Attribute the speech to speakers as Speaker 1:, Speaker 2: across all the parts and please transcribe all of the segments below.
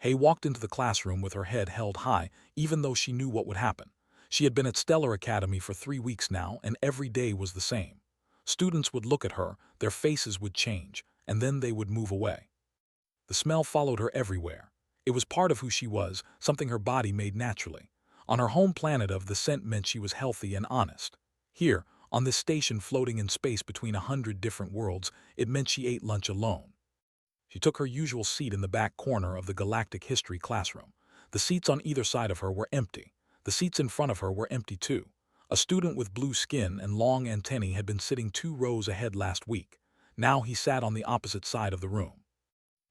Speaker 1: Hay walked into the classroom with her head held high, even though she knew what would happen. She had been at Stellar Academy for 3 weeks now, and every day was the same. Students would look at her, their faces would change, and then they would move away. The smell followed her everywhere. It was part of who she was, something her body made naturally. On her home planet the scent meant she was healthy and honest. Here, on this station floating in space between 100 different worlds, it meant she ate lunch alone. She took her usual seat in the back corner of the Galactic History classroom. The seats on either side of her were empty. The seats in front of her were empty too. A student with blue skin and long antennae had been sitting 2 rows ahead last week. Now he sat on the opposite side of the room.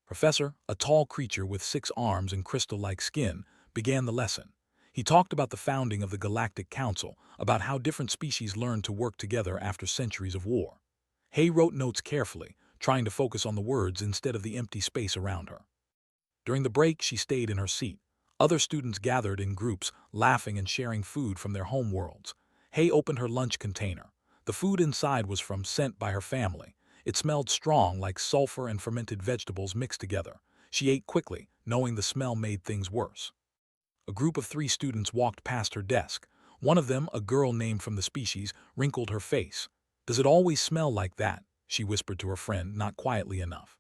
Speaker 1: Professor, a tall creature with 6 arms and crystal-like skin, began the lesson. He talked about the founding of the Galactic Council, about how different species learned to work together after centuries of war. Hay wrote notes carefully, trying to focus on the words instead of the empty space around her. During the break, she stayed in her seat. Other students gathered in groups, laughing and sharing food from their home worlds. Hay opened her lunch container. The food inside was sent by her family. It smelled strong, like sulfur and fermented vegetables mixed together. She ate quickly, knowing the smell made things worse. A group of 3 students walked past her desk. One of them, a girl named from the species, wrinkled her face. "Does it always smell like that?" she whispered to her friend, not quietly enough.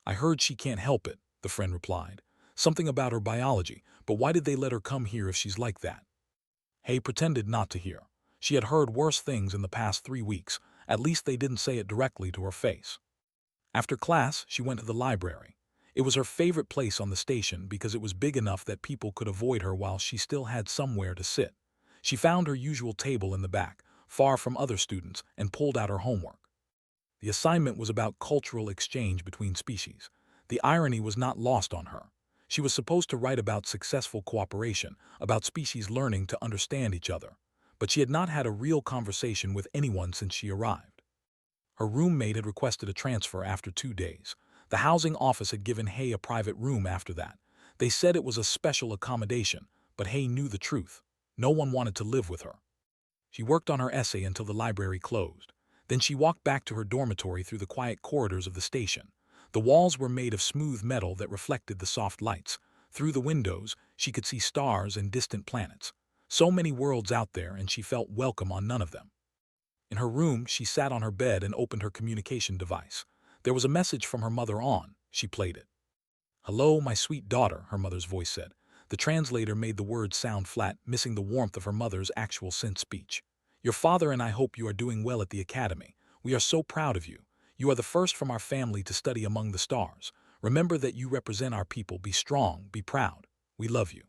Speaker 1: "I heard she can't help it," the friend replied. "Something about her biology, but why did they let her come here if she's like that?" Hay pretended not to hear. She had heard worse things in the past 3 weeks. At least they didn't say it directly to her face. After class, she went to the library. It was her favorite place on the station because it was big enough that people could avoid her while she still had somewhere to sit. She found her usual table in the back, far from other students, and pulled out her homework. The assignment was about cultural exchange between species. The irony was not lost on her. She was supposed to write about successful cooperation, about species learning to understand each other. But she had not had a real conversation with anyone since she arrived. Her roommate had requested a transfer after 2 days. The housing office had given Hay a private room after that. They said it was a special accommodation, but Hay knew the truth. No one wanted to live with her. She worked on her essay until the library closed. Then she walked back to her dormitory through the quiet corridors of the station. The walls were made of smooth metal that reflected the soft lights. Through the windows, she could see stars and distant planets. So many worlds out there, and she felt welcome on none of them. In her room, she sat on her bed and opened her communication device. There was a message from her mother on. She played it. "Hello, my sweet daughter," her mother's voice said. The translator made the words sound flat, missing the warmth of her mother's actual sent speech. "Your father and I hope you are doing well at the academy. We are so proud of you. You are the first from our family to study among the stars. Remember that you represent our people. Be strong, be proud. We love you."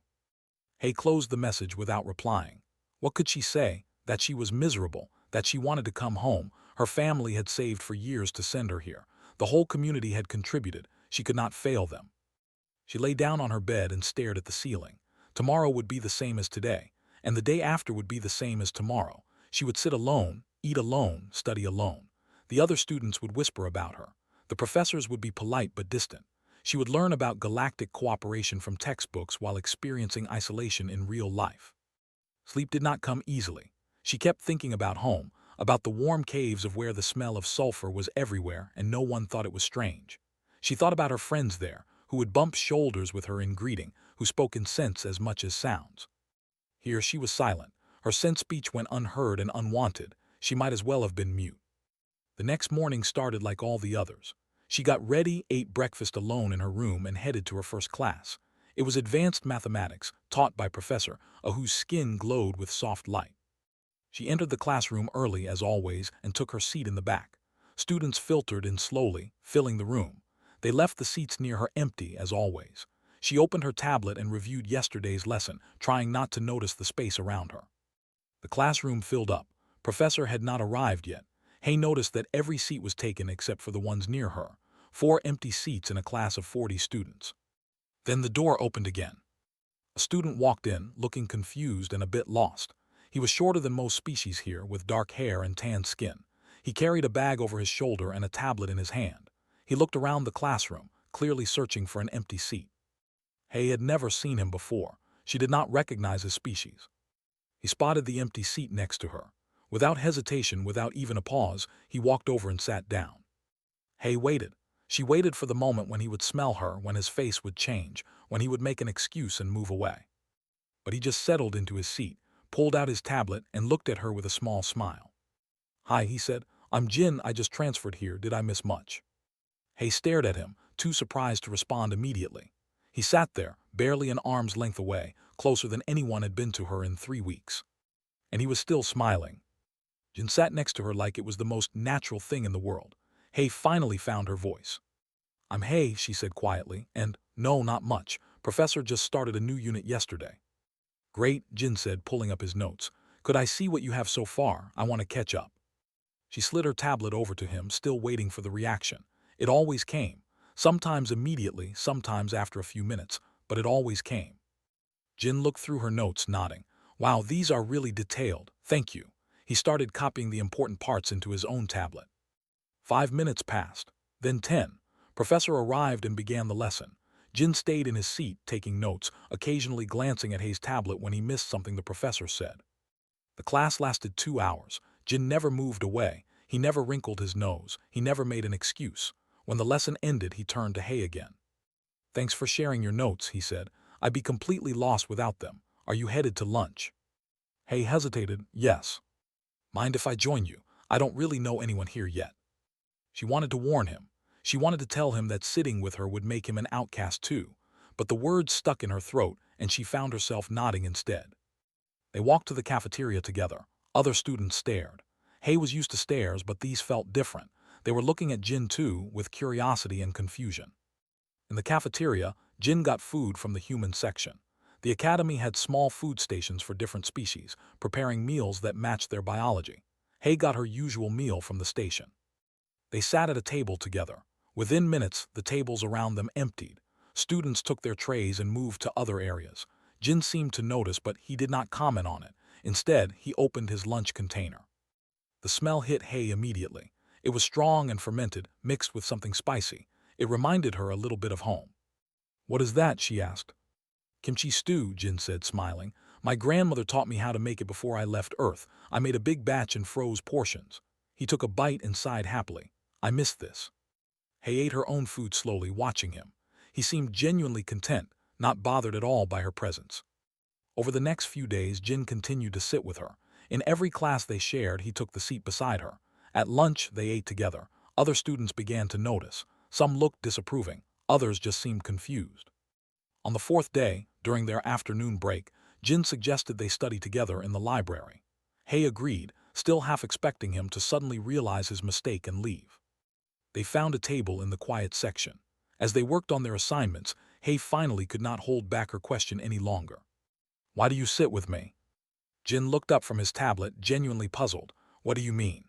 Speaker 1: Hay closed the message without replying. What could she say? That she was miserable, that she wanted to come home. Her family had saved for years to send her here. The whole community had contributed. She could not fail them. She lay down on her bed and stared at the ceiling. Tomorrow would be the same as today, and the day after would be the same as tomorrow. She would sit alone, eat alone, study alone. The other students would whisper about her. The professors would be polite but distant. She would learn about galactic cooperation from textbooks while experiencing isolation in real life. Sleep did not come easily. She kept thinking about home, about the warm caves of where the smell of sulfur was everywhere and no one thought it was strange. She thought about her friends there, who would bump shoulders with her in greeting, who spoke in scents as much as sounds. Here she was silent. Her scent speech went unheard and unwanted. She might as well have been mute. The next morning started like all the others. She got ready, ate breakfast alone in her room, and headed to her first class. It was advanced mathematics, taught by Professor, whose skin glowed with soft light. She entered the classroom early, as always, and took her seat in the back. Students filtered in slowly, filling the room. They left the seats near her empty, as always. She opened her tablet and reviewed yesterday's lesson, trying not to notice the space around her. The classroom filled up. Professor had not arrived yet. Hay noticed that every seat was taken except for the ones near her. 4 empty seats in a class of 40 students. Then the door opened again. A student walked in, looking confused and a bit lost. He was shorter than most species here, with dark hair and tan skin. He carried a bag over his shoulder and a tablet in his hand. He looked around the classroom, clearly searching for an empty seat. Hay had never seen him before. She did not recognize his species. He spotted the empty seat next to her. Without hesitation, without even a pause, he walked over and sat down. Hay waited. She waited for the moment when he would smell her, when his face would change, when he would make an excuse and move away. But he just settled into his seat, pulled out his tablet, and looked at her with a small smile. "Hi," he said. "I'm Jin. I just transferred here. Did I miss much?" Hay stared at him, too surprised to respond immediately. He sat there, barely an arm's length away, closer than anyone had been to her in 3 weeks. And he was still smiling. Jin sat next to her like it was the most natural thing in the world. Hay finally found her voice. "I'm Hay," she said quietly, "and no, not much. Professor just started a new unit yesterday." "Great," Jin said, pulling up his notes. "Could I see what you have so far? I want to catch up." She slid her tablet over to him, still waiting for the reaction. It always came. Sometimes immediately, sometimes after a few minutes, but it always came. Jin looked through her notes, nodding. "Wow, these are really detailed. Thank you." He started copying the important parts into his own tablet. 5 minutes passed. Then 10. Professor arrived and began the lesson. Jin stayed in his seat, taking notes, occasionally glancing at Hay's tablet when he missed something the professor said. The class lasted 2 hours. Jin never moved away. He never wrinkled his nose. He never made an excuse. When the lesson ended, he turned to Hay again. "Thanks for sharing your notes," he said. "I'd be completely lost without them. Are you headed to lunch?" Hay hesitated. "Yes." "Mind if I join you? I don't really know anyone here yet." She wanted to warn him. She wanted to tell him that sitting with her would make him an outcast too. But the words stuck in her throat, and she found herself nodding instead. They walked to the cafeteria together. Other students stared. Hay was used to stares, but these felt different. They were looking at Jin too, with curiosity and confusion. In the cafeteria, Jin got food from the human section. The academy had small food stations for different species, preparing meals that matched their biology. Hay got her usual meal from the station. They sat at a table together. Within minutes, the tables around them emptied. Students took their trays and moved to other areas. Jin seemed to notice, but he did not comment on it. Instead, he opened his lunch container. The smell hit Hay immediately. It was strong and fermented, mixed with something spicy. It reminded her a little bit of home. "What is that?" she asked. "Kimchi stew," Jin said, smiling. "My grandmother taught me how to make it before I left Earth. I made a big batch and froze portions." He took a bite and sighed happily. "I missed this." Hay ate her own food slowly, watching him. He seemed genuinely content, not bothered at all by her presence. Over the next few days, Jin continued to sit with her. In every class they shared, he took the seat beside her. At lunch, they ate together. Other students began to notice. Some looked disapproving. Others just seemed confused. On the 4th day, during their afternoon break, Jin suggested they study together in the library. Hay agreed, still half expecting him to suddenly realize his mistake and leave. They found a table in the quiet section. As they worked on their assignments, Hay finally could not hold back her question any longer. "Why do you sit with me?" Jin looked up from his tablet, genuinely puzzled. "What do you mean?"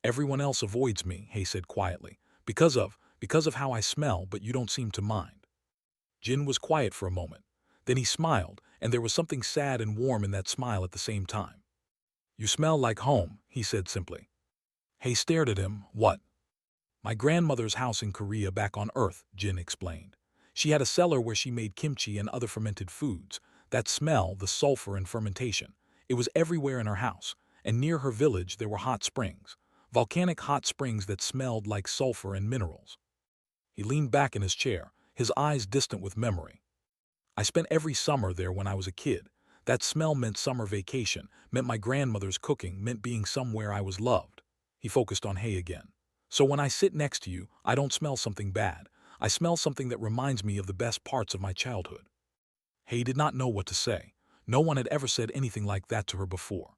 Speaker 1: "Everyone else avoids me," Hay said quietly. Because of how I smell, but you don't seem to mind." Jin was quiet for a moment. Then he smiled, and there was something sad and warm in that smile at the same time. "You smell like home," he said simply. Hay stared at him. "What?" "My grandmother's house in Korea back on Earth," Jin explained. "She had a cellar where she made kimchi and other fermented foods. That smell, the sulfur and fermentation, it was everywhere in her house. And near her village there were hot springs. Volcanic hot springs that smelled like sulfur and minerals." He leaned back in his chair, his eyes distant with memory. "I spent every summer there when I was a kid. That smell meant summer vacation, meant my grandmother's cooking, meant being somewhere I was loved." He focused on Hay again. "So when I sit next to you, I don't smell something bad. I smell something that reminds me of the best parts of my childhood." Hay did not know what to say. No one had ever said anything like that to her before.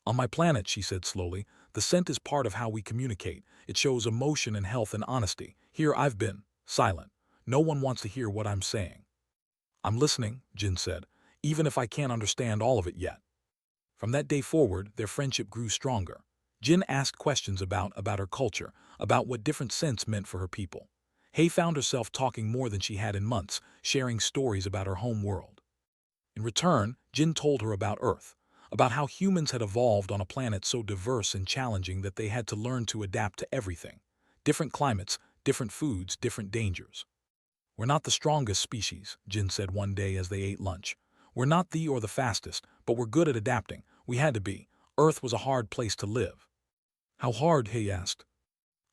Speaker 1: "On my planet," she said slowly, "the scent is part of how we communicate. It shows emotion and health and honesty. Here I've been silent. No one wants to hear what I'm saying." "I'm listening," Jin said, "even if I can't understand all of it yet." From that day forward, their friendship grew stronger. Jin asked questions about her culture, about what different scents meant for her people. Hay found herself talking more than she had in months, sharing stories about her home world. In return, Jin told her about Earth, about how humans had evolved on a planet so diverse and challenging that they had to learn to adapt to everything. Different climates, different foods, different dangers. "We're not the strongest species," Jin said one day as they ate lunch. "We're not the or the fastest, but we're good at adapting. We had to be. Earth was a hard place to live." "How hard?" Hay asked.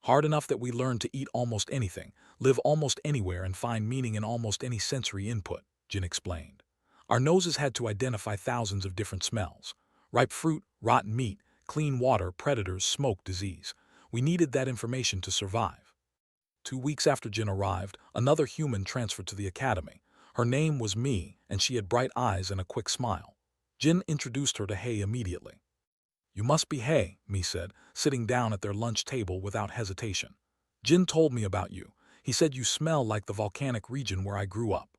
Speaker 1: Hard enough that we learn to eat almost anything, live almost anywhere, and find meaning in almost any sensory input, Jin explained. Our noses had to identify thousands of different smells. Ripe fruit, rotten meat, clean water, predators, smoke, disease. We needed that information to survive. 2 weeks after Jin arrived, another human transferred to the academy. Her name was Mi, and she had bright eyes and a quick smile. Jin introduced her to Hei immediately. "You must be Hei," Mi said, sitting down at their lunch table without hesitation. "Jin told me about you. He said you smell like the volcanic region where I grew up."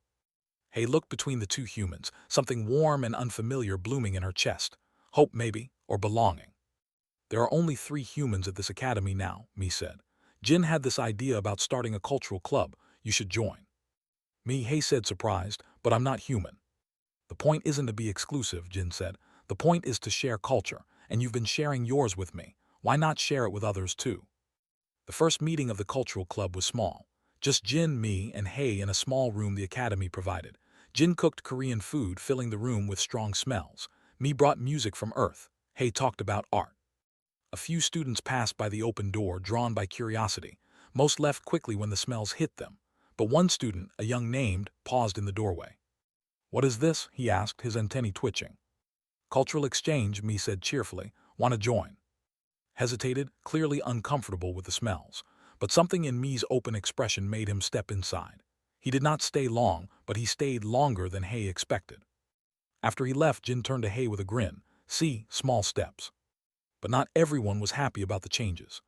Speaker 1: Hei looked between the two humans, something warm and unfamiliar blooming in her chest. Hope, maybe, or belonging. "There are only 3 humans at this academy now," Mi said. "Jin had this idea about starting a cultural club. You should join." Hei said, surprised, "But I'm not human." "The point isn't to be exclusive," Jin said. "The point is to share culture, and you've been sharing yours with me. Why not share it with others too?" The first meeting of the cultural club was small. Just Jin, Mi, and Hei in a small room the academy provided. Jin cooked Korean food, filling the room with strong smells. Mi brought music from Earth. Hei talked about art. A few students passed by the open door, drawn by curiosity. Most left quickly when the smells hit them. But one student, a young named, paused in the doorway. "What is this?" he asked, his antennae twitching. "Cultural exchange," Mi said cheerfully. "Want to join?" Hesitated, clearly uncomfortable with the smells. But something in Mi's open expression made him step inside. He did not stay long, but he stayed longer than Hei expected. After he left, Jin turned to Hei with a grin. "See, small steps." But not everyone was happy about the changes.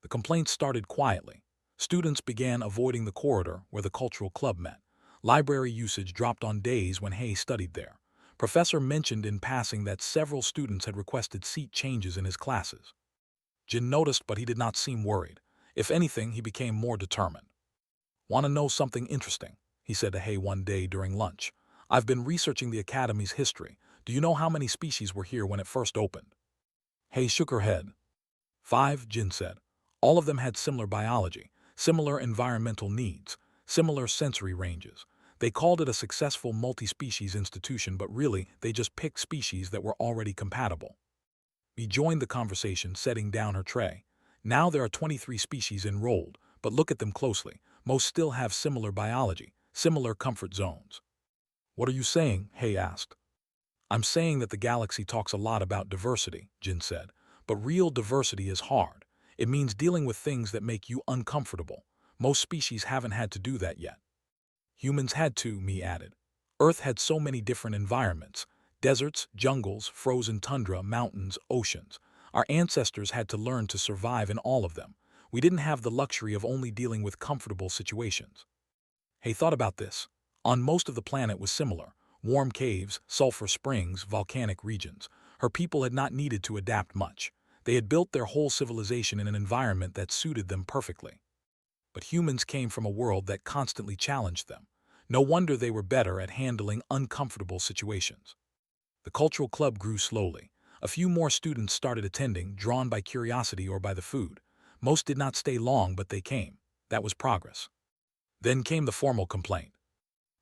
Speaker 1: The complaints started quietly. Students began avoiding the corridor where the cultural club met. Library usage dropped on days when Hei studied there. Professor mentioned in passing that several students had requested seat changes in his classes. Jin noticed, but he did not seem worried. If anything, he became more determined. "Want to know something interesting?" he said to Hei one day during lunch. "I've been researching the Academy's history. Do you know how many species were here when it first opened?" Hei shook her head. 5, Jin said. All of them had similar biology, similar environmental needs, similar sensory ranges. They called it a successful multi-species institution, but really, they just picked species that were already compatible. We joined the conversation, setting down her tray. "Now there are 23 species enrolled, but look at them closely. Most still have similar biology, similar comfort zones." "What are you saying?" Hei asked. "I'm saying that the galaxy talks a lot about diversity," Jin said. "But real diversity is hard. It means dealing with things that make you uncomfortable. Most species haven't had to do that yet." "Humans had to," Mi added. "Earth had so many different environments. Deserts, jungles, frozen tundra, mountains, oceans. Our ancestors had to learn to survive in all of them. We didn't have the luxury of only dealing with comfortable situations." He thought about this. On most of the planet was similar. Warm caves, sulfur springs, volcanic regions. Her people had not needed to adapt much. They had built their whole civilization in an environment that suited them perfectly. But humans came from a world that constantly challenged them. No wonder they were better at handling uncomfortable situations. The cultural club grew slowly. A few more students started attending, drawn by curiosity or by the food. Most did not stay long, but they came. That was progress. Then came the formal complaint.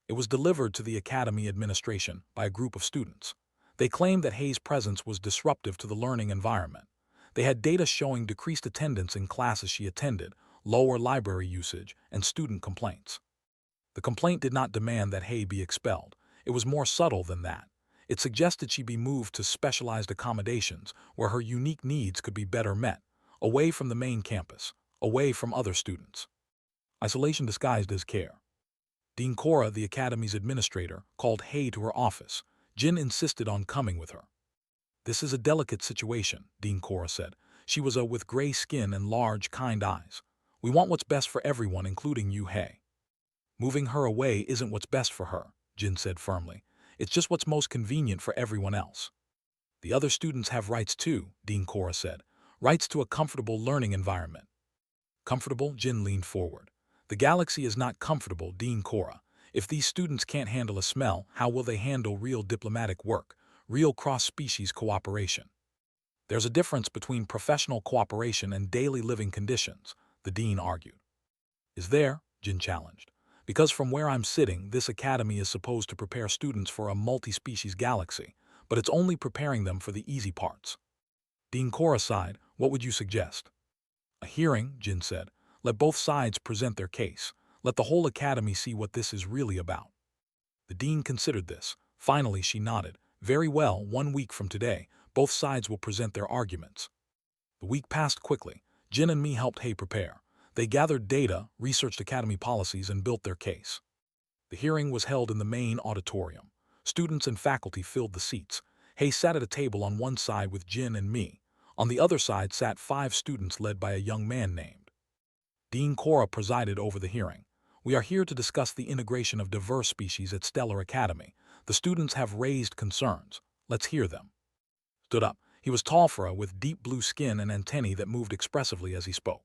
Speaker 1: It was delivered to the academy administration by a group of students. They claimed that Hei's presence was disruptive to the learning environment. They had data showing decreased attendance in classes she attended, lower library usage, and student complaints. The complaint did not demand that Hei be expelled. It was more subtle than that. It suggested she be moved to specialized accommodations where her unique needs could be better met, away from the main campus, away from other students. Isolation disguised as care. Dean Cora, the academy's administrator, called Hei to her office. Jin insisted on coming with her. "This is a delicate situation," Dean Cora said. She was with gray skin and large, kind eyes. "We want what's best for everyone, including you, Hei." "Moving her away isn't what's best for her," Jin said firmly. "It's just what's most convenient for everyone else." "The other students have rights too," Dean Cora said. "Rights to a comfortable learning environment." "Comfortable?" Jin leaned forward. "The galaxy is not comfortable, Dean Cora. If these students can't handle a smell, how will they handle real diplomatic work, real cross-species cooperation?" "There's a difference between professional cooperation and daily living conditions," the dean argued. "Is there?" Jin challenged. "Because from where I'm sitting, this academy is supposed to prepare students for a multi-species galaxy, but it's only preparing them for the easy parts." Dean Cora sighed. "What would you suggest?" A hearing, Jin said. Let both sides present their case. Let the whole academy see what this is really about. The dean considered this. Finally, she nodded. Very well, 1 week from today, both sides will present their arguments. The week passed quickly. Jin and me helped Hay prepare. They gathered data, researched academy policies, and built their case. The hearing was held in the main auditorium. Students and faculty filled the seats. Hay sat at a table on one side with Jin and me. On the other side sat 5 students led by a young man named Dean Cora presided over the hearing. We are here to discuss the integration of diverse species at Stellar Academy. The students have raised concerns. Let's hear them. Stood up. He was tall for a with deep blue skin and antennae that moved expressively as he spoke.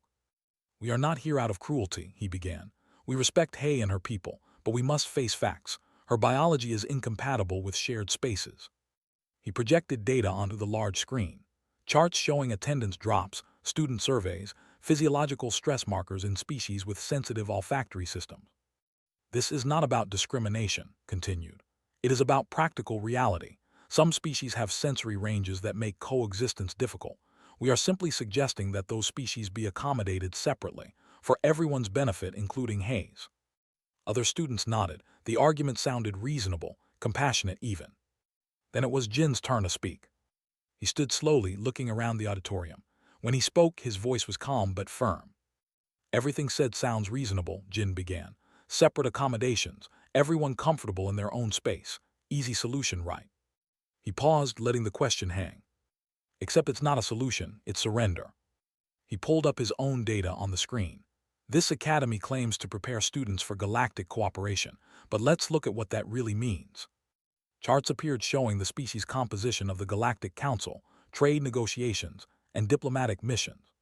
Speaker 1: We are not here out of cruelty, he began. We respect Hay and her people, but we must face facts. Her biology is incompatible with shared spaces. He projected data onto the large screen. Charts showing attendance drops, student surveys, physiological stress markers in species with sensitive olfactory systems. This is not about discrimination, continued. It is about practical reality. Some species have sensory ranges that make coexistence difficult. We are simply suggesting that those species be accommodated separately, for everyone's benefit, including Hay's. Other students nodded. The argument sounded reasonable, compassionate even. Then it was Jin's turn to speak. He stood slowly, looking around the auditorium. When he spoke, his voice was calm but firm. Everything said sounds reasonable, Jin began. Separate accommodations, everyone comfortable in their own space. Easy solution, right? He paused, letting the question hang. Except it's not a solution, it's surrender. He pulled up his own data on the screen. This academy claims to prepare students for galactic cooperation, but let's look at what that really means. Charts appeared showing the species composition of the Galactic Council, trade negotiations, and diplomatic missions.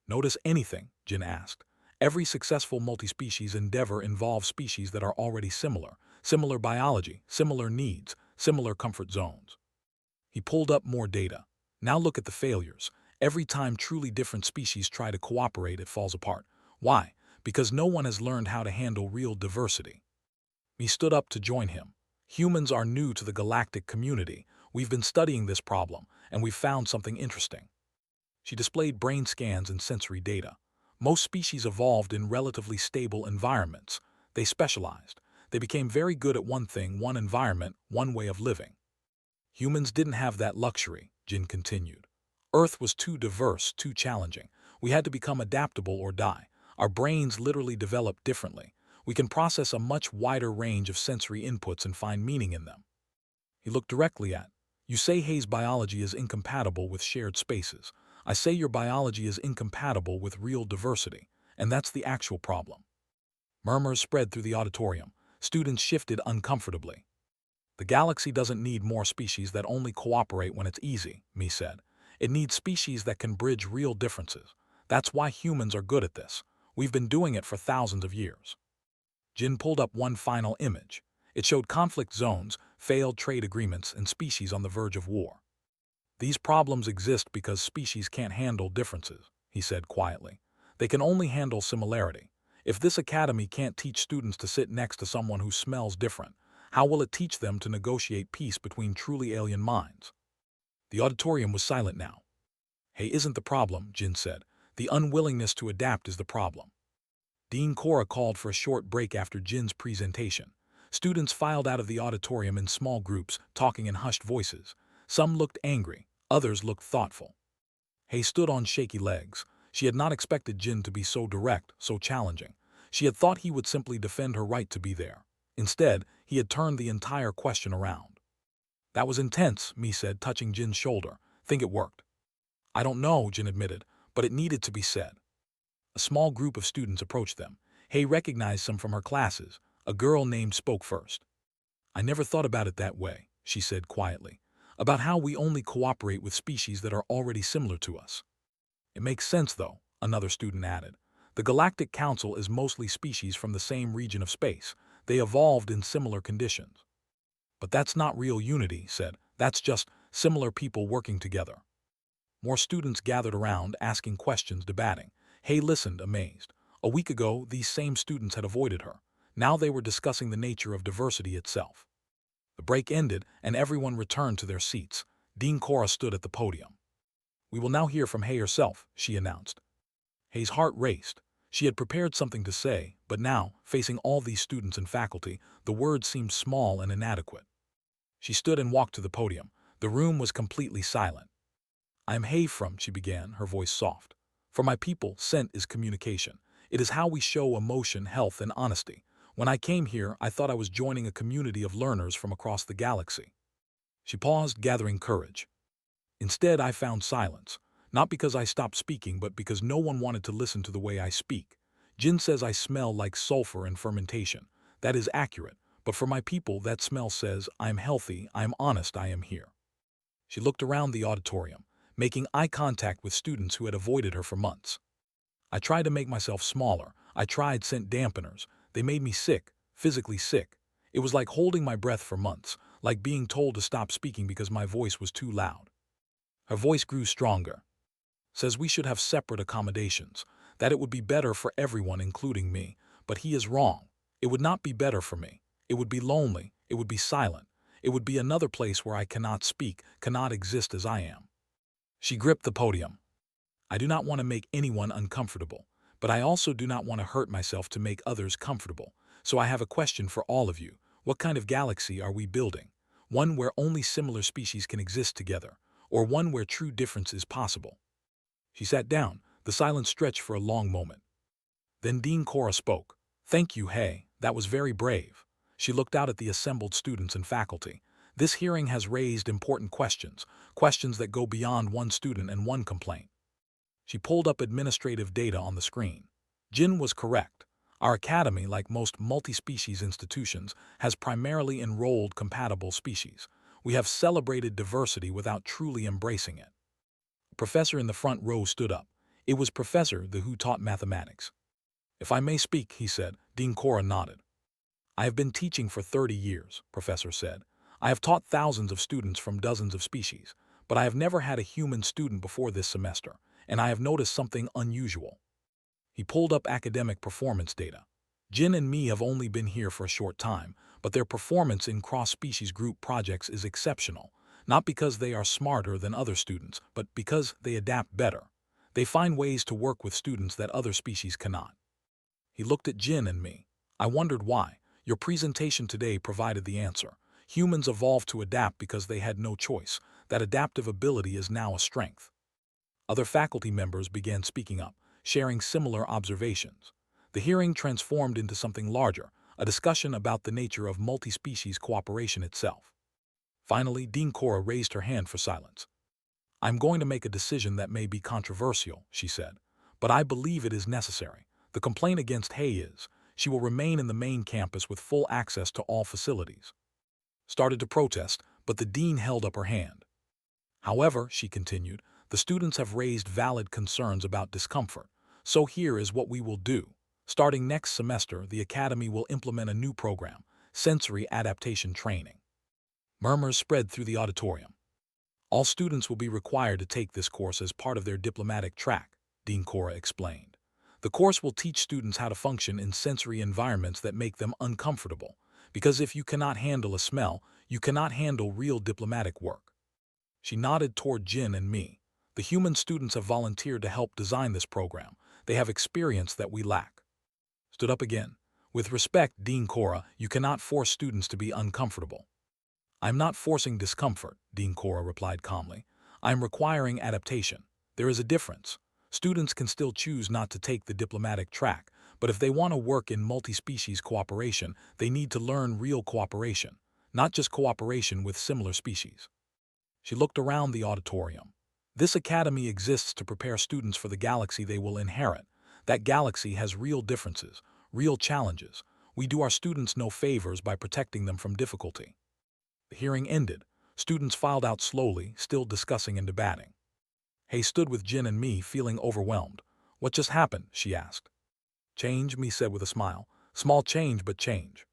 Speaker 1: Notice anything? Jin asked. Every successful multi-species endeavor involves species that are already similar biology, similar needs, similar comfort zones. He pulled up more data. Now look at the failures. Every time truly different species try to cooperate, it falls apart. Why? Because no one has learned how to handle real diversity. He stood up to join him. Humans are new to the galactic community. We've been studying this problem, and we've found something interesting. She displayed brain scans and sensory data. Most species evolved in relatively stable environments. They specialized. They became very good at one thing, one environment, one way of living. Humans didn't have that luxury, Jin continued. Earth was too diverse, too challenging. We had to become adaptable or die. Our brains literally developed differently. We can process a much wider range of sensory inputs and find meaning in them. He looked directly at. You say Hay's biology is incompatible with shared spaces. I say your biology is incompatible with real diversity, and that's the actual problem. Murmurs spread through the auditorium. Students shifted uncomfortably. The galaxy doesn't need more species that only cooperate when it's easy, Mi said. It needs species that can bridge real differences. That's why humans are good at this. We've been doing it for thousands of years. Jin pulled up one final image. It showed conflict zones, failed trade agreements, and species on the verge of war. These problems exist because species can't handle differences, he said quietly. They can only handle similarity. If this academy can't teach students to sit next to someone who smells different, how will it teach them to negotiate peace between truly alien minds? The auditorium was silent now. Hay isn't the problem, Jin said. The unwillingness to adapt is the problem. Dean Cora called for a short break after Jin's presentation. Students filed out of the auditorium in small groups, talking in hushed voices. Some looked angry, others looked thoughtful. Hay stood on shaky legs. She had not expected Jin to be so direct, so challenging. She had thought he would simply defend her right to be there. Instead, he had turned the entire question around. That was intense, Mi said, touching Jin's shoulder. Think it worked? I don't know, Jin admitted, but it needed to be said. A small group of students approached them. Hay recognized some from her classes. A girl named spoke first. I never thought about it that way, she said quietly, about how we only cooperate with species that are already similar to us. It makes sense, though, another student added. The Galactic Council is mostly species from the same region of space. They evolved in similar conditions. But that's not real unity, said. That's just similar people working together. More students gathered around, asking questions, debating. Hay listened, amazed. A week ago, these same students had avoided her. Now they were discussing the nature of diversity itself. The break ended, and everyone returned to their seats. Dean Cora stood at the podium. We will now hear from Hay herself, she announced. Hay's heart raced. She had prepared something to say, but now, facing all these students and faculty, the words seemed small and inadequate. She stood and walked to the podium. The room was completely silent. "I am Hay from," she began, her voice soft. "For my people, scent is communication. It is how we show emotion, health, and honesty. When I came here, I thought I was joining a community of learners from across the galaxy." She paused, gathering courage. "Instead, I found silence. Not because I stopped speaking, but because no one wanted to listen to the way I speak. Jin says I smell like sulfur and fermentation. That is accurate. But for my people, that smell says, I am healthy, I am honest, I am here." She looked around the auditorium, making eye contact with students who had avoided her for months. "I tried to make myself smaller. I tried scent dampeners. They made me sick, physically sick. It was like holding my breath for months, like being told to stop speaking because my voice was too loud." Her voice grew stronger. "Says we should have separate accommodations, that it would be better for everyone, including me. But he is wrong. It would not be better for me. It would be lonely. It would be silent. It would be another place where I cannot speak, cannot exist as I am." She gripped the podium. "I do not want to make anyone uncomfortable, but I also do not want to hurt myself to make others comfortable. So I have a question for all of you. What kind of galaxy are we building? One where only similar species can exist together, or one where true difference is possible?" She sat down. The silence stretched for a long moment. Then Dean Cora spoke. "Thank you, Hay. That was very brave." She looked out at the assembled students and faculty. "This hearing has raised important questions, questions that go beyond one student and one complaint." She pulled up administrative data on the screen. Jin was correct. Our academy, like most multi-species institutions, has primarily enrolled compatible species. We have celebrated diversity without truly embracing it. A professor in the front row stood up. It was Professor The who taught mathematics. "If I may speak," he said. Dean Cora nodded. "I have been teaching for 30 years, Professor said. I have taught thousands of students from dozens of species, but I have never had a human student before this semester, and I have noticed something unusual." He pulled up academic performance data. "Jin and me have only been here for a short time, but their performance in cross-species group projects is exceptional, not because they are smarter than other students, but because they adapt better. They find ways to work with students that other species cannot." He looked at Jin and me. "I wondered why. Your presentation today provided the answer. Humans evolved to adapt because they had no choice. That adaptive ability is now a strength." Other faculty members began speaking up, sharing similar observations. The hearing transformed into something larger, a discussion about the nature of multi-species cooperation itself. Finally, Dean Cora raised her hand for silence. "I'm going to make a decision that may be controversial," she said, "but I believe it is necessary. The complaint against Hay is, she will remain in the main campus with full access to all facilities." Started to protest, but the dean held up her hand. "However," she continued, "the students have raised valid concerns about discomfort. So here is what we will do. Starting next semester, the Academy will implement a new program, sensory adaptation training." Murmurs spread through the auditorium. "All students will be required to take this course as part of their diplomatic track," Dean Cora explained. "The course will teach students how to function in sensory environments that make them uncomfortable, because if you cannot handle a smell, you cannot handle real diplomatic work." She nodded toward Jin and me. "The human students have volunteered to help design this program. They have experience that we lack." Stood up again. "With respect, Dean Cora, you cannot force students to be uncomfortable." "I am not forcing discomfort," Dean Cora replied calmly. "I am requiring adaptation. There is a difference. Students can still choose not to take the diplomatic track, but if they want to work in multi-species cooperation, they need to learn real cooperation, not just cooperation with similar species." She looked around the auditorium. "This academy exists to prepare students for the galaxy they will inherit. That galaxy has real differences, real challenges. We do our students no favors by protecting them from difficulty." The hearing ended. Students filed out slowly, still discussing and debating. Hay stood with Jin and me, feeling overwhelmed. "What just happened?" she asked. "Change," me said with a smile. "Small change, but change."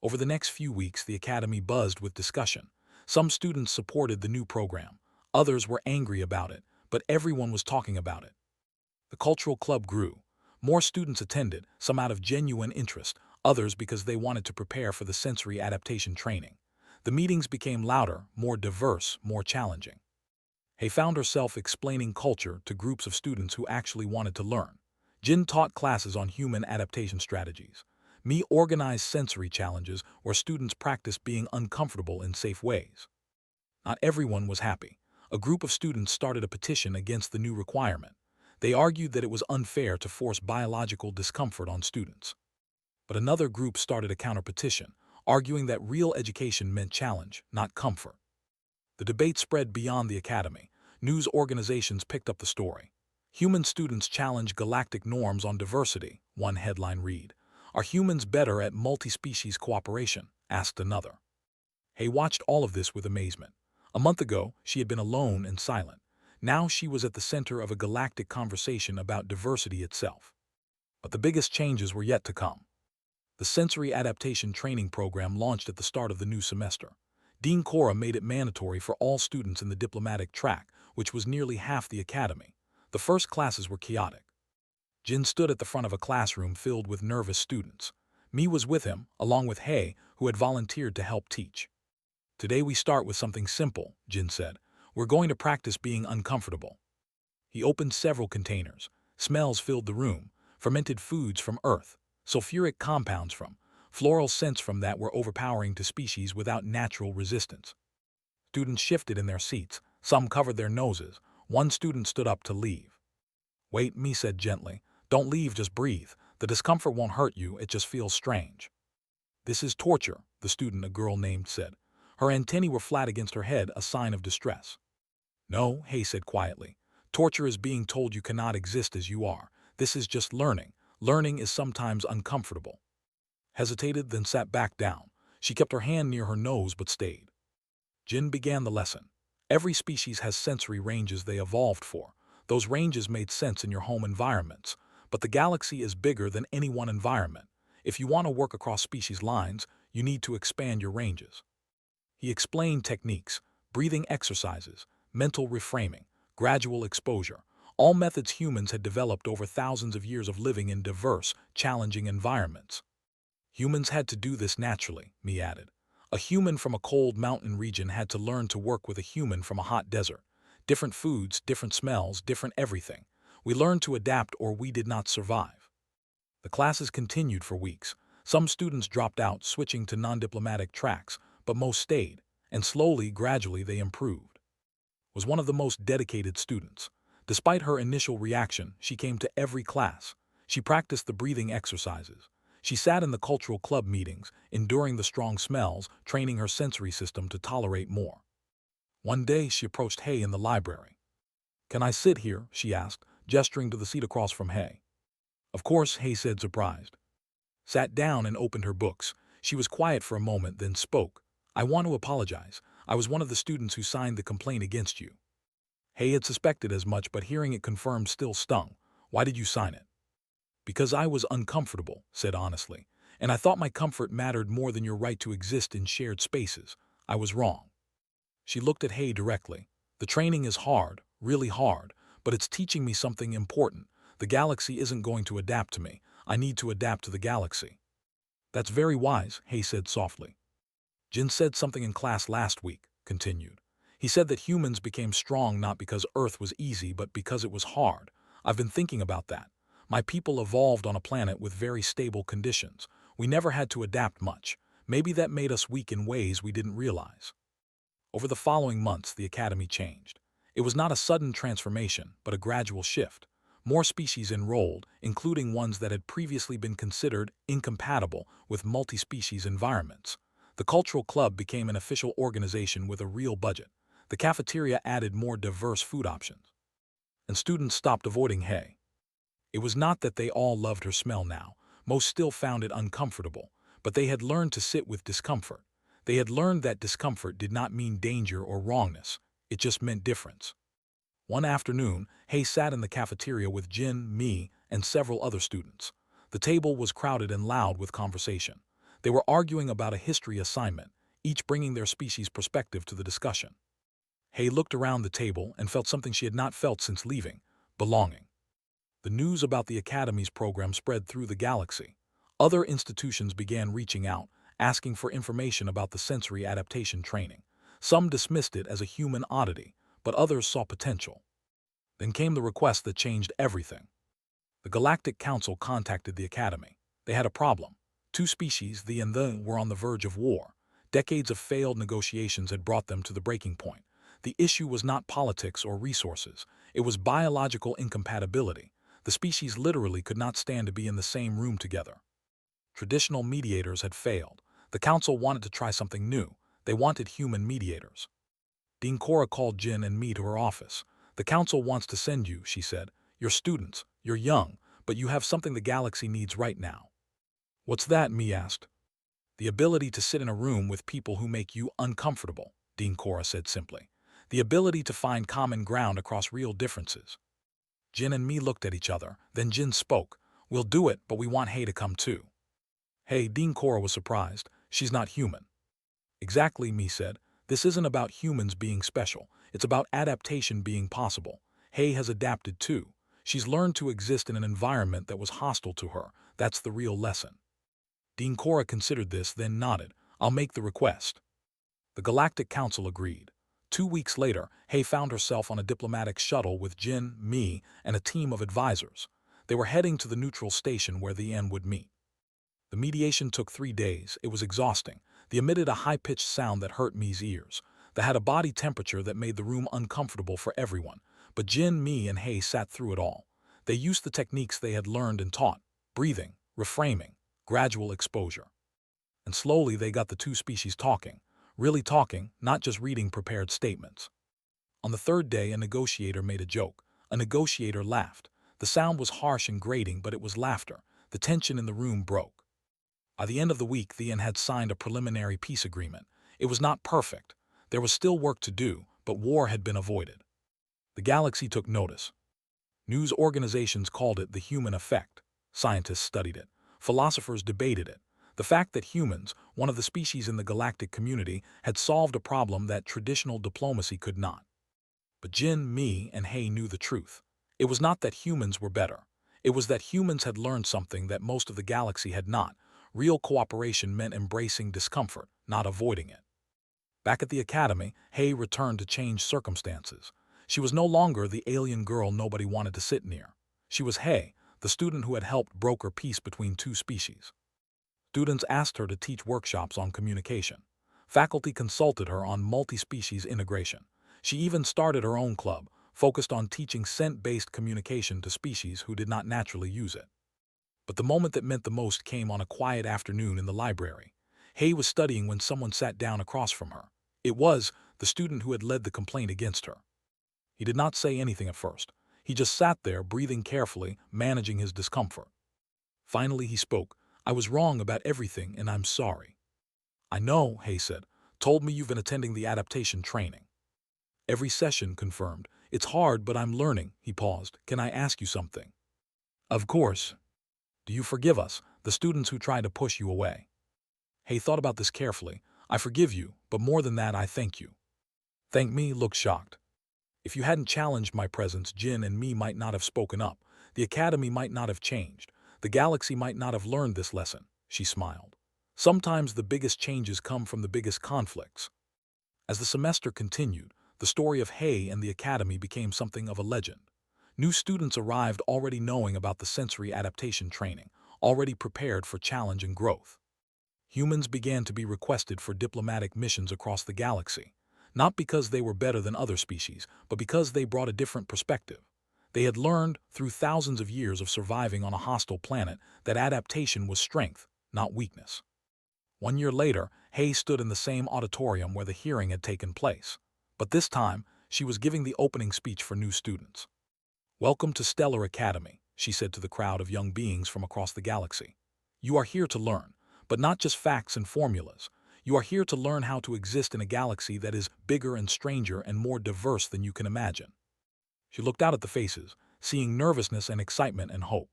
Speaker 1: Over the next few weeks, the academy buzzed with discussion. Some students supported the new program. Others were angry about it, but everyone was talking about it. The cultural club grew. More students attended, some out of genuine interest, others because they wanted to prepare for the sensory adaptation training. The meetings became louder, more diverse, more challenging. Hay found herself explaining culture to groups of students who actually wanted to learn. Jin taught classes on human adaptation strategies. Me organized sensory challenges where students practiced being uncomfortable in safe ways. Not everyone was happy. A group of students started a petition against the new requirement. They argued that it was unfair to force biological discomfort on students. But another group started a counter-petition, arguing that real education meant challenge, not comfort. The debate spread beyond the academy. News organizations picked up the story. Human students challenge galactic norms on diversity, one headline read. Are humans better at multi-species cooperation? Asked another. Hay watched all of this with amazement. A month ago, she had been alone and silent. Now she was at the center of a galactic conversation about diversity itself. But the biggest changes were yet to come. The sensory adaptation training program launched at the start of the new semester. Dean Cora made it mandatory for all students in the diplomatic track, which was nearly half the academy. The first classes were chaotic. Jin stood at the front of a classroom filled with nervous students. Me was with him, along with Hay, who had volunteered to help teach. Today we start with something simple, Jin said. We're going to practice being uncomfortable. He opened several containers. Smells filled the room, fermented foods from Earth, sulfuric compounds from, floral scents from that were overpowering to species without natural resistance. Students shifted in their seats. Some covered their noses. One student stood up to leave. Wait, Me said gently. Don't leave, just breathe. The discomfort won't hurt you, it just feels strange. This is torture, the student, a girl named, said. Her antennae were flat against her head, a sign of distress. No, Hay said quietly. Torture is being told you cannot exist as you are. This is just learning. Learning is sometimes uncomfortable. Hesitated, then sat back down. She kept her hand near her nose but stayed. Jin began the lesson. Every species has sensory ranges they evolved for. Those ranges made sense in your home environments. But the galaxy is bigger than any one environment. If you want to work across species lines, you need to expand your ranges. He explained techniques, breathing exercises, mental reframing, gradual exposure, all methods humans had developed over thousands of years of living in diverse, challenging environments. Humans had to do this naturally, Me added. A human from a cold mountain region had to learn to work with a human from a hot desert. Different foods, different smells, different everything. We learned to adapt or we did not survive. The classes continued for weeks. Some students dropped out, switching to non-diplomatic tracks, but most stayed, and slowly, gradually they improved. Was one of the most dedicated students. Despite her initial reaction, she came to every class. She practiced the breathing exercises. She sat in the cultural club meetings, enduring the strong smells, training her sensory system to tolerate more. One day she approached Hay in the library. Can I sit here? She asked, gesturing to the seat across from Hay. Of course, Hay said, surprised. Sat down and opened her books. She was quiet for a moment, then spoke. I want to apologize. I was one of the students who signed the complaint against you. Hay had suspected as much, but hearing it confirmed still stung. Why did you sign it? Because I was uncomfortable, said honestly, and I thought my comfort mattered more than your right to exist in shared spaces. I was wrong. She looked at Hay directly. The training is hard, really hard, but it's teaching me something important. The galaxy isn't going to adapt to me. I need to adapt to the galaxy. That's very wise, Hay said softly. Jin said something in class last week, continued. He said that humans became strong not because Earth was easy, but because it was hard. I've been thinking about that. My people evolved on a planet with very stable conditions. We never had to adapt much. Maybe that made us weak in ways we didn't realize. Over the following months, the Academy changed. It was not a sudden transformation, but a gradual shift. More species enrolled, including ones that had previously been considered incompatible with multi-species environments. The cultural club became an official organization with a real budget. The cafeteria added more diverse food options. And students stopped avoiding Hay. It was not that they all loved her smell now. Most still found it uncomfortable, but they had learned to sit with discomfort. They had learned that discomfort did not mean danger or wrongness. It just meant difference. One afternoon, Hay sat in the cafeteria with Jin, Me, and several other students. The table was crowded and loud with conversation. They were arguing about a history assignment, each bringing their species' perspective to the discussion. Hay looked around the table and felt something she had not felt since leaving: belonging. The news about the Academy's program spread through the galaxy. Other institutions began reaching out, asking for information about the sensory adaptation training. Some dismissed it as a human oddity, but others saw potential. Then came the request that changed everything. The Galactic Council contacted the Academy. They had a problem. Two species, the and the, were on the verge of war. Decades of failed negotiations had brought them to the breaking point. The issue was not politics or resources. It was biological incompatibility. The species literally could not stand to be in the same room together. Traditional mediators had failed. The Council wanted to try something new. They wanted human mediators. Dean Cora called Jin and me to her office. "The Council wants to send you," she said. "You're students, you're young, but you have something the galaxy needs right now." "What's that?" me asked. "The ability to sit in a room with people who make you uncomfortable," Dean Cora said simply. "The ability to find common ground across real differences." Jin and me looked at each other. Then Jin spoke. "We'll do it, but we want Hay to come too." "Hey," Dean Cora was surprised. "She's not human." "Exactly," me said. "This isn't about humans being special. It's about adaptation being possible. Hay has adapted too. She's learned to exist in an environment that was hostile to her. That's the real lesson." Dean Cora considered this, then nodded. "I'll make the request." The Galactic Council agreed. 2 weeks later, Hay found herself on a diplomatic shuttle with Jin, me, and a team of advisors. They were heading to the neutral station where the N would meet. The mediation took 3 days. It was exhausting. They emitted a high-pitched sound that hurt me's ears. They had a body temperature that made the room uncomfortable for everyone. But Jin, me, and Hay sat through it all. They used the techniques they had learned and taught: breathing, reframing, gradual exposure. And slowly they got the two species talking. Really talking, not just reading prepared statements. On the third day, a negotiator made a joke. A negotiator laughed. The sound was harsh and grating, but it was laughter. The tension in the room broke. By the end of the week, the N had signed a preliminary peace agreement. It was not perfect. There was still work to do, but war had been avoided. The galaxy took notice. News organizations called it the human effect. Scientists studied it. Philosophers debated it. The fact that humans, one of the species in the galactic community, had solved a problem that traditional diplomacy could not. But Jin, me, and Hay knew the truth. It was not that humans were better. It was that humans had learned something that most of the galaxy had not. Real cooperation meant embracing discomfort, not avoiding it. Back at the Academy, Hay returned to change circumstances. She was no longer the alien girl nobody wanted to sit near. She was Hay, the student who had helped broker peace between two species. Students asked her to teach workshops on communication. Faculty consulted her on multi-species integration. She even started her own club, focused on teaching scent-based communication to species who did not naturally use it. But the moment that meant the most came on a quiet afternoon in the library. Hay was studying when someone sat down across from her. It was the student who had led the complaint against her. He did not say anything at first. He just sat there, breathing carefully, managing his discomfort. Finally he spoke. "I was wrong about everything, and I'm sorry." "I know," Hay said. "Told me you've been attending the adaptation training." "Every session," confirmed. "It's hard, but I'm learning." He paused. "Can I ask you something?" "Of course." "Do you forgive us, the students who tried to push you away?" Hay thought about this carefully. "I forgive you, but more than that, I thank you." "Thank me?" Looked shocked. "If you hadn't challenged my presence, Jin and me might not have spoken up. The Academy might not have changed. The galaxy might not have learned this lesson." She smiled. "Sometimes the biggest changes come from the biggest conflicts." As the semester continued, the story of Hay and the Academy became something of a legend. New students arrived already knowing about the sensory adaptation training, already prepared for challenge and growth. Humans began to be requested for diplomatic missions across the galaxy, not because they were better than other species, but because they brought a different perspective. They had learned, through thousands of years of surviving on a hostile planet, that adaptation was strength, not weakness. 1 year later, Hay stood in the same auditorium where the hearing had taken place. But this time, she was giving the opening speech for new students. "Welcome to Stellar Academy," she said to the crowd of young beings from across the galaxy. "You are here to learn, but not just facts and formulas. You are here to learn how to exist in a galaxy that is bigger and stranger and more diverse than you can imagine." She looked out at the faces, seeing nervousness and excitement and hope.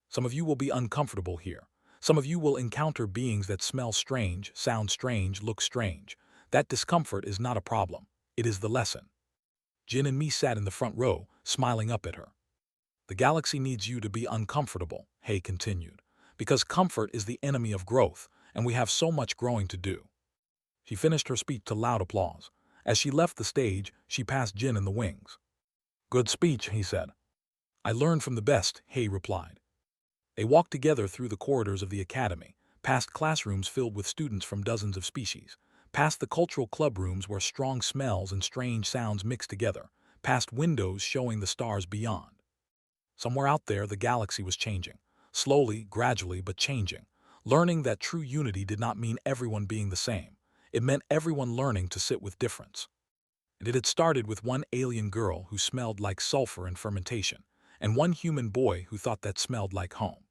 Speaker 1: "Some of you will be uncomfortable here. Some of you will encounter beings that smell strange, sound strange, look strange. That discomfort is not a problem. It is the lesson." Jin and me sat in the front row, smiling up at her. "The galaxy needs you to be uncomfortable," Hay continued, "because comfort is the enemy of growth, and we have so much growing to do." She finished her speech to loud applause. As she left the stage, she passed Jin in the wings. "Good speech," he said. "I learned from the best," Hay replied. They walked together through the corridors of the academy, past classrooms filled with students from dozens of species, past the cultural club rooms where strong smells and strange sounds mixed together, past windows showing the stars beyond. Somewhere out there, the galaxy was changing. Slowly, gradually, but changing. Learning that true unity did not mean everyone being the same. It meant everyone learning to sit with difference. And it had started with one alien girl who smelled like sulfur and fermentation, and one human boy who thought that smelled like home.